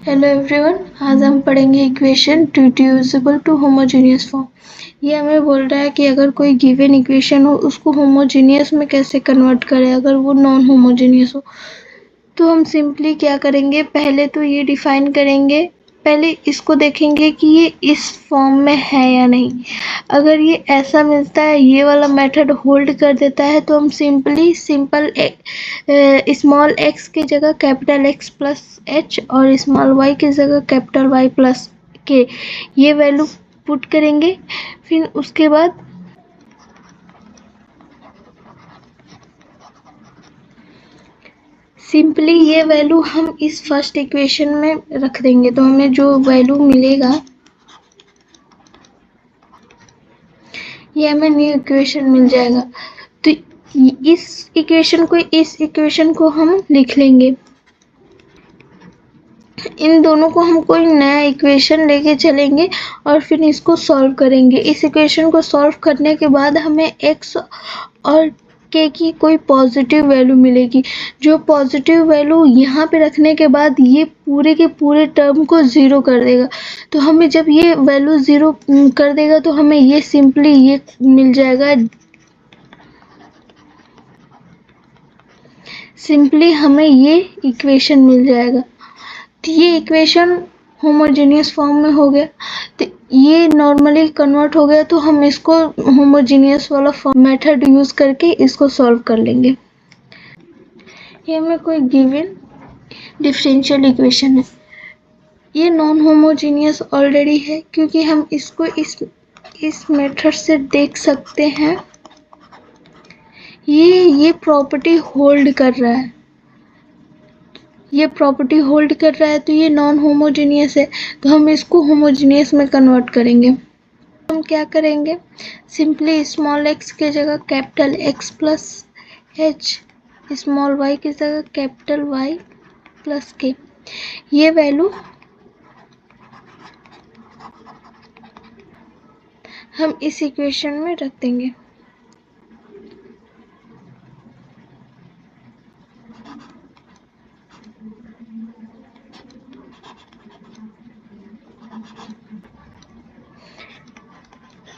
Hello everyone, आज हम पढ़ेंगे equation reducible to homogeneous form. ये हमें बोल रहा है कि अगर कोई गिवन इक्वेशन हो उसको होमोजेनियस में कैसे कन्वर्ट करें अगर वो नॉन होमोजेनियस हो। तो हम सिंपली क्या करेंगे, पहले तो ये डिफाइन करेंगे, पहले इसको देखेंगे कि ये इस फॉर्म में है या नहीं। अगर ये ऐसा मिलता है, ये वाला मेथड होल्ड कर देता है, तो हम सिंपल स्मॉल x की जगह कैपिटल X प्लस h और स्मॉल y की जगह कैपिटल Y प्लस k ये वैल्यू पुट करेंगे। फिर उसके बाद सिंपली ये वैल्यू हम इस फर्स्ट इक्वेशन में रख देंगे, तो हमें जो वैल्यू मिलेगा ये हमें न्यू इक्वेशन मिल जाएगा। तो इस इक्वेशन को हम लिख लेंगे। इन दोनों को हम कोई नया इक्वेशन लेके चलेंगे और फिर इसको सॉल्व करेंगे। इस इक्वेशन को सॉल्व करने के बाद हमें x और k की कोई पॉजिटिव वैल्यू मिलेगी। जो पॉजिटिव वैल्यू यहाँ पे रखने के बाद ये पूरे के पूरे टर्म को ज़ीरो कर देगा। तो हमें जब ये वैल्यू ज़ीरो कर देगा तो हमें ये सिंपली ये मिल जाएगा। सिंपली हमें ये इक्वेशन मिल जाएगा। तो ये इक्वेशन होमोजेनियस फॉर्म में हो गया। तो ये नॉर्मली कन्वर्ट हो गया, तो हम इसको होमोजेनियस वाला मेथड यूज करके इसको सॉल्व कर लेंगे। ये हमें कोई गिवन डिफरेंशियल इक्वेशन है, ये नॉन होमोजेनियस ऑलरेडी है क्योंकि हम इसको इस मेथड से देख सकते हैं। ये प्रॉपर्टी होल्ड कर रहा है, ये प्रॉपर्टी होल्ड कर रहा है, तो ये नॉन होमोजेनियस है। तो हम इसको होमोजेनियस में कन्वर्ट करेंगे। हम क्या करेंगे, सिंपली स्मॉल x की जगह capital X plus h, small y की जगह कैपिटल Y प्लस k ये वैल्यू हम इस इक्वेशन में रख देंगे।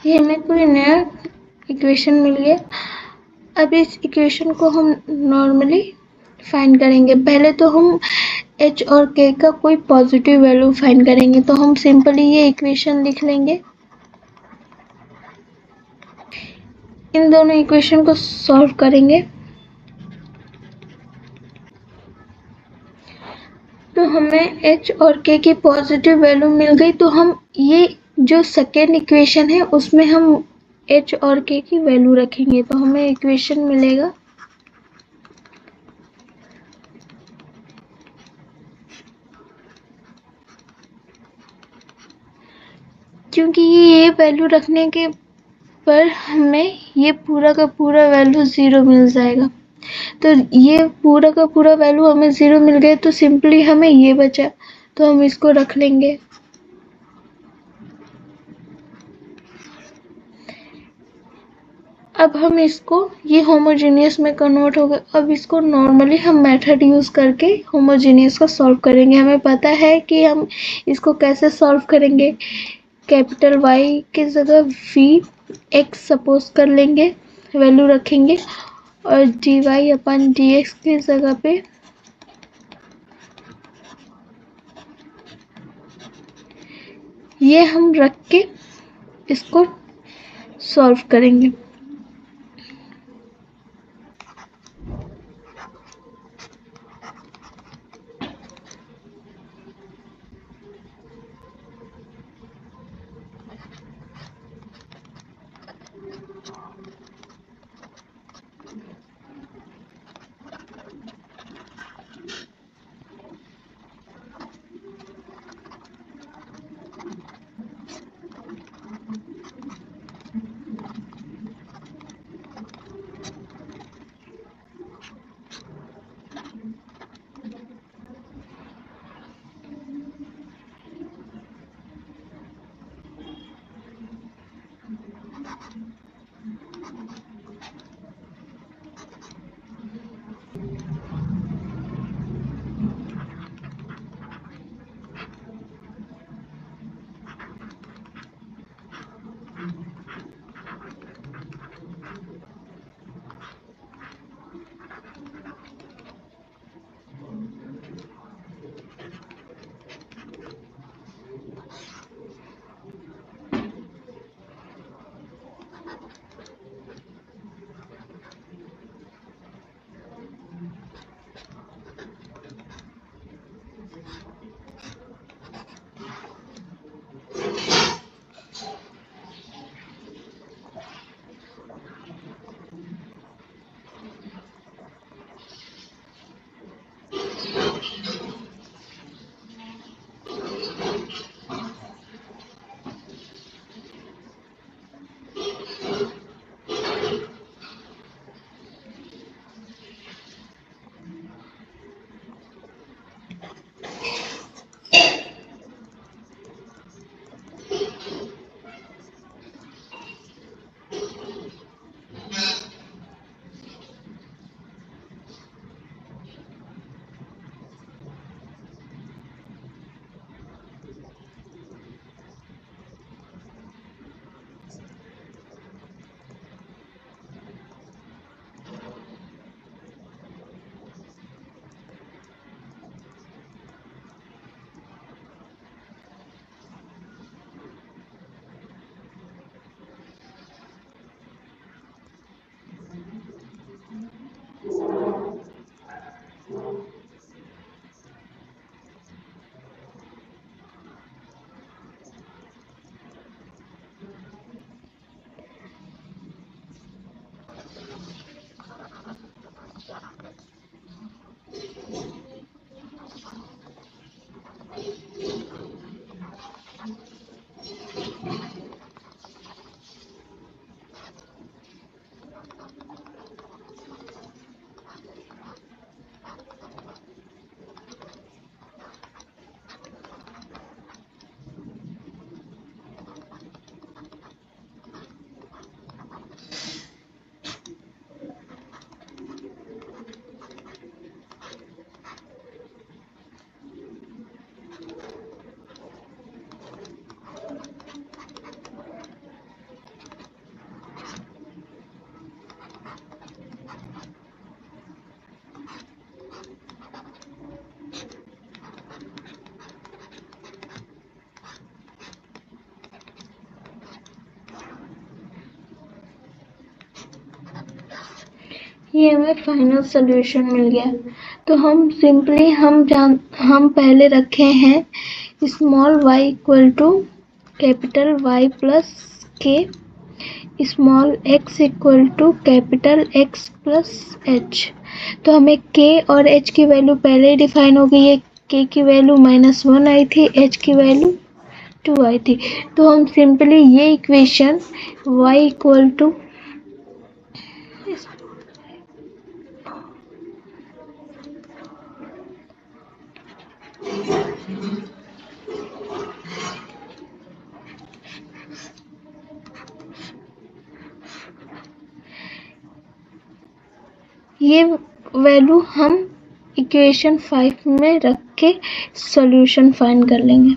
ये हमें कोई नया इक्वेशन मिल गया। अब इस इक्वेशन को हम नॉर्मली फाइंड करेंगे। पहले तो हम h और k का कोई पॉजिटिव वैल्यू फाइंड करेंगे। तो हम सिंपली ये इक्वेशन लिख लेंगे। इन दोनों इक्वेशन को सॉल्व करेंगे तो हमें h और k की पॉजिटिव वैल्यू मिल गई। तो हम ये जो सेकेंड इक्वेशन है उसमें हम h और k की वैल्यू रखेंगे, तो हमें इक्वेशन मिलेगा क्योंकि ये वैल्यू रखने के पर हमें ये पूरा का पूरा वैल्यू ज़ीरो मिल जाएगा। तो ये पूरा का पूरा वैल्यू हमें ज़ीरो मिल गया, तो सिंपली हमें ये बचा, तो हम इसको रख लेंगे। अब हम इसको, ये होमोजेनियस में कन्वर्ट हो गया। अब इसको नॉर्मली हम मेथड यूज करके होमोजेनियस को सॉल्व करेंगे। हमें पता है कि हम इसको कैसे सॉल्व करेंगे। कैपिटल Y की जगह V x सपोज कर लेंगे, वैल्यू रखेंगे, और dy अपन dx की जगह पे ये हम रख के इसको सॉल्व करेंगे। ये हमें फाइनल सोल्यूशन मिल गया। तो हम सिंपली हम पहले रखे हैं small y equal to capital Y plus k, small x equal to capital X plus h। तो हमें k और h की वैल्यू पहले ही डिफाइन हो गई है। k की वैल्यू -1 आई थी, h की वैल्यू 2 आई थी। तो हम सिंपली ये इक्वेशन y इक्वल टू ये वैल्यू हम इक्वेशन 5 में रख के सॉल्यूशन फाइंड कर लेंगे।